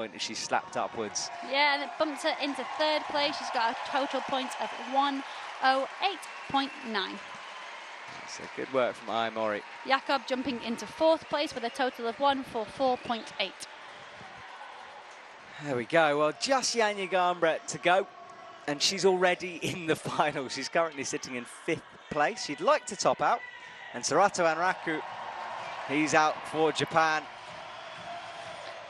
point as she slapped upwards. Yeah, and it bumped her into third place. She's got a total points of 108.9. So good work from Mori. Jakob jumping into fourth place with a total of 144.8. There we go. Well, just Janje Garnbret to go, and she's already in the final. She's currently sitting in 5th place. She'd like to top out, and Sarato Anraku, he's out for Japan.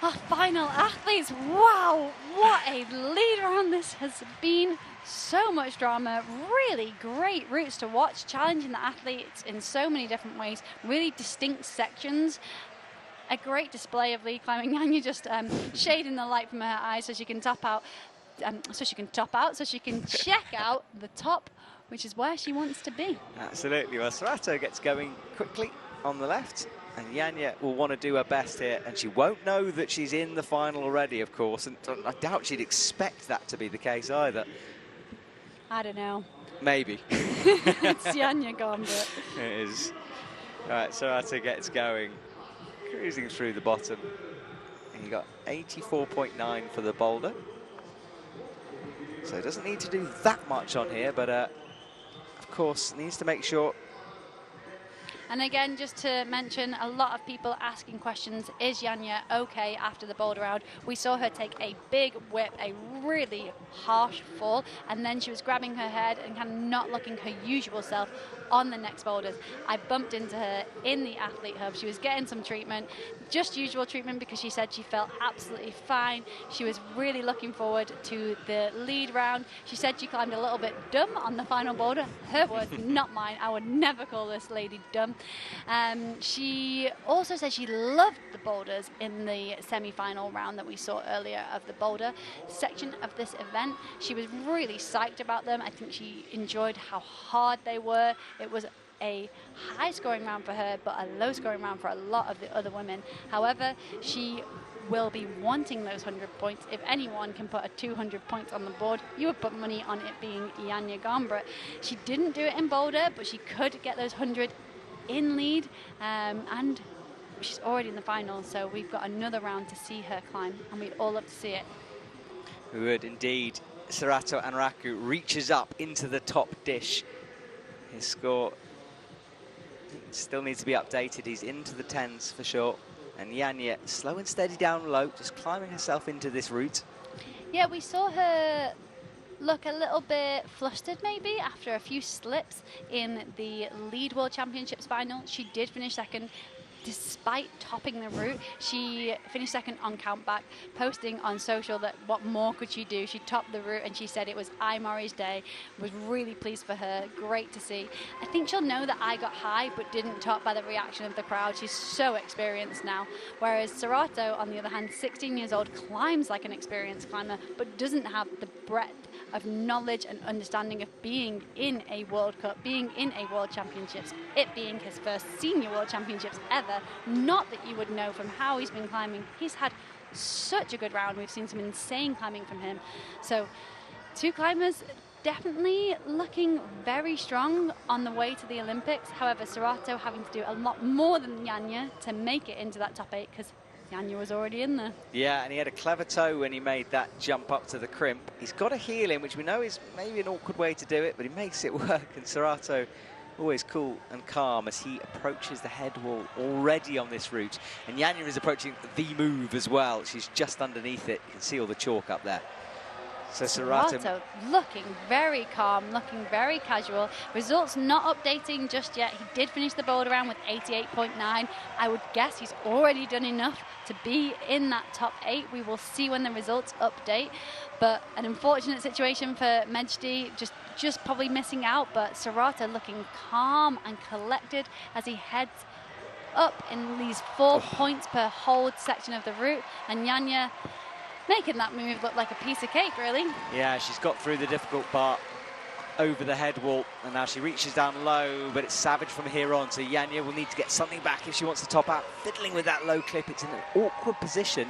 Our final athletes, wow, what a lead round this has been. So much drama, really great routes to watch, challenging the athletes in so many different ways, really distinct sections. A great display of lead climbing. Janje just shading the light from her eyes so she can top out, so she can check out the top, which is where she wants to be. Absolutely. Well, Sarato gets going quickly on the left, and Janje will want to do her best here, and she won't know that she's in the final already, of course, and I doubt she'd expect that to be the case either. I don't know. Maybe. It's Janje Garnbret. It is. All right, Sarato gets going, cruising through the bottom. And you got 84.9 for the boulder. So it doesn't need to do that much on here, but of course needs to make sure. And again, just to mention, a lot of people asking questions, is Janje okay after the boulder round? We saw her take a big whip, a really harsh fall, and then she was grabbing her head and kind of not looking her usual self on the next boulders. I bumped into her in the athlete hub. She was getting some treatment, just usual treatment, because she said she felt absolutely fine. She was really looking forward to the lead round. She said she climbed a little bit dumb on the final boulder. Her words, not mine. I would never call this lady dumb. She also said she loved the boulders in the semi-final round that we saw earlier of the boulder section of this event. She was really psyched about them. I think she enjoyed how hard they were. It was a high-scoring round for her, but a low-scoring round for a lot of the other women. However, she will be wanting those 100 points. If anyone can put a 200 points on the board, you would put money on it being Janje Garnbret. She didn't do it in boulder, but she could get those 100 in lead, and she's already in the final, so we've got another round to see her climb, and we'd all love to see it. We would indeed. Sarato Anraku reaches up into the top dish. His score still needs to be updated. He's into the 10s for sure. And Janje, slow and steady down low, just climbing herself into this route. Yeah, we saw her look a little bit flustered maybe after a few slips in the Lead World Championships final. She did finish second. Despite topping the route, she finished second on countback, posting on social that what more could she do? She topped the route, and she said it was Mori's day. Was really pleased for her. Great to see. I think she'll know that I got high but didn't top by the reaction of the crowd. She's so experienced now. Whereas Sarato, on the other hand, 16 years old, climbs like an experienced climber but doesn't have the breadth of knowledge and understanding of being in a World Cup, being in a World Championships, it being his first senior World Championships ever. Not that you would know from how he's been climbing. He's had such a good round. We've seen some insane climbing from him. So two climbers definitely looking very strong on the way to the Olympics. However, Sarato having to do a lot more than Janje to make it into that top 8, because Janje was already in there. Yeah, and he had a clever toe when he made that jump up to the crimp. He's got a heel in, which we know is maybe an awkward way to do it, but he makes it work. And Sarato, always cool and calm as he approaches the head wall already on this route. And Janje is approaching the move as well. She's just underneath it. You can see all the chalk up there. So Sarato looking very calm, looking very casual. Results not updating just yet. He did finish the boulder round with 88.9. I would guess he's already done enough to be in that top 8. We will see when the results update. But an unfortunate situation for Mejdi, just probably missing out. But Sarato looking calm and collected as he heads up in these 4 points per hold section of the route. And Janje making that move look like a piece of cake, really. Yeah, she's got through the difficult part over the head wall, and now she reaches down low, but it's savage from here on, so Janje will need to get something back if she wants to top out. Fiddling with that low clip, it's in an awkward position.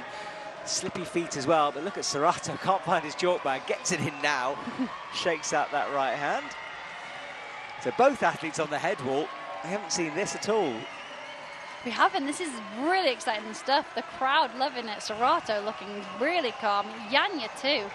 Slippy feet as well, but look at Sarato, can't find his chalk bag, gets it in now, shakes out that right hand. So both athletes on the head wall, I haven't seen this at all. We haven't. This is really exciting stuff. The crowd loving it. Serato looking really calm. Janje too.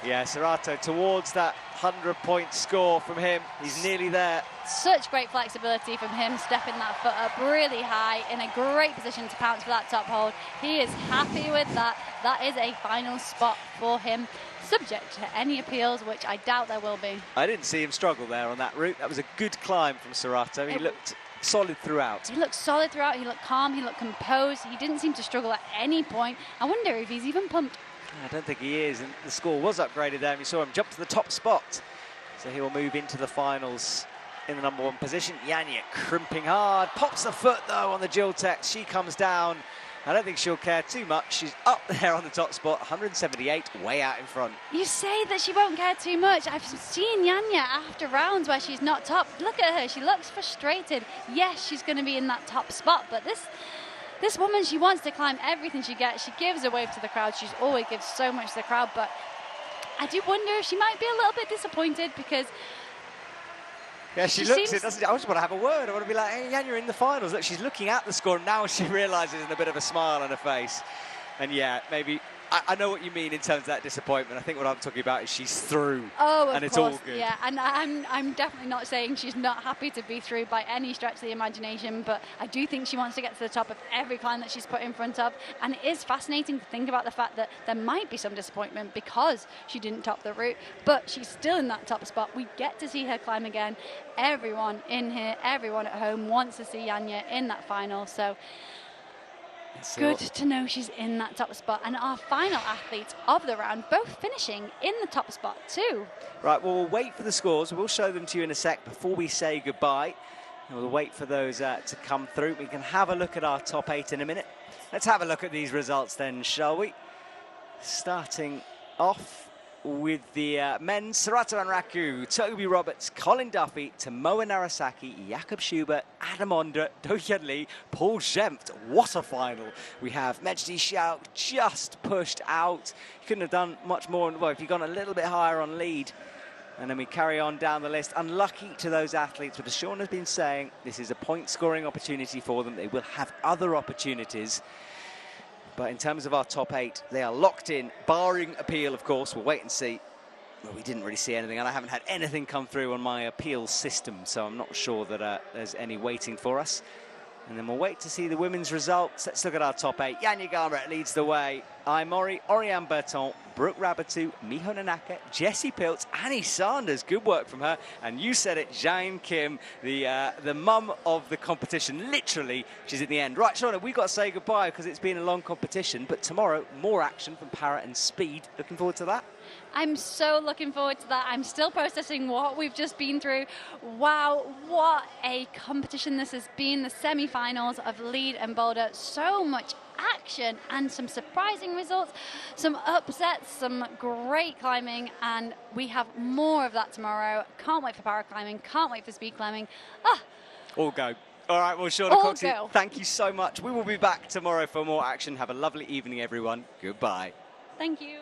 Yeah, Serato towards that 100-point score from him. He's nearly there. Such great flexibility from him, stepping that foot up really high, in a great position to pounce for that top hold. He is happy with that. That is a final spot for him, subject to any appeals, which I doubt there will be. I didn't see him struggle there on that route. That was a good climb from Serato. He looked solid throughout. He looked solid throughout. He looked calm. He looked composed. He didn't seem to struggle at any point. I wonder if he's even pumped. I don't think he is, and the score was upgraded there. We saw him jump to the top spot, so he will move into the finals in the #1 position. Janje crimping hard, pops the foot though on the Jiltex. She comes down. I don't think she'll care too much. She's up there on the top spot, 178, way out in front. You say that she won't care too much. I've seen Janje after rounds where she's not top. Look at her, she looks frustrated. Yes, she's going to be in that top spot, but this woman, she wants to climb everything she gets. She gives a wave to the crowd. She always gives so much to the crowd, but I do wonder if she might be a little bit disappointed because... Yeah, she looks it, doesn't she? I just want to have a word. I want to be like, hey, Janje, you're in the finals. Look, she's looking at the score, and now she realises there's a bit of a smile on her face. And yeah, maybe... I know what you mean in terms of that disappointment. I think what I'm talking about is she's through. Oh, of and it's course, all good. Yeah, and I'm definitely not saying she's not happy to be through by any stretch of the imagination, but I do think she wants to get to the top of every climb that she's put in front of. And it is fascinating to think about the fact that there might be some disappointment because she didn't top the route, but she's still in that top spot. We get to see her climb again. Everyone in here, everyone at home wants to see Janje in that final, so... Good to know she's in that top spot. And our final athletes of the round, both finishing in the top spot too. Right, well, we'll wait for the scores. We'll show them to you in a sec before we say goodbye. And we'll wait for those to come through. We can have a look at our top 8 in a minute. Let's have a look at these results then, shall we? Starting off with the men, Serato Anraku, Toby Roberts, Colin Duffy, Tomoa Narasaki, Jakob Schubert, Adam Ondra, Do-Hyun Lee, Paul Schempt. What a final. We have Mejdi Xiao just pushed out. He couldn't have done much more. Well, if he'd gone a little bit higher on lead. And then we carry on down the list. Unlucky to those athletes, but as Sean has been saying, this is a point-scoring opportunity for them. They will have other opportunities. But in terms of our top 8, they are locked in, barring appeal, of course. We'll wait and see. Well, we didn't really see anything, and I haven't had anything come through on my appeal system, so I'm not sure that there's any waiting for us. And then we'll wait to see the women's results. Let's look at our top 8. Janje Garnbret leads the way. Mori, Oriane Berton, Brooke Rabatu, Miho Nanaka, Jessie Piltz, Annie Sanders. Good work from her. And you said it, Jane Kim, the mum of the competition. Literally, she's at the end. Right, Shauna, we've got to say goodbye because it's been a long competition. But tomorrow, more action from Para and Speed. Looking forward to that. I'm so looking forward to that. I'm still processing what we've just been through. Wow, what a competition this has been. The semi-finals of lead and boulder. So much action and some surprising results, some upsets, some great climbing, and we have more of that tomorrow. Can't wait for para climbing, can't wait for speed climbing. All go. All right, well, Shauna Coxey, thank you so much. We will be back tomorrow for more action. Have a lovely evening, everyone. Goodbye. Thank you.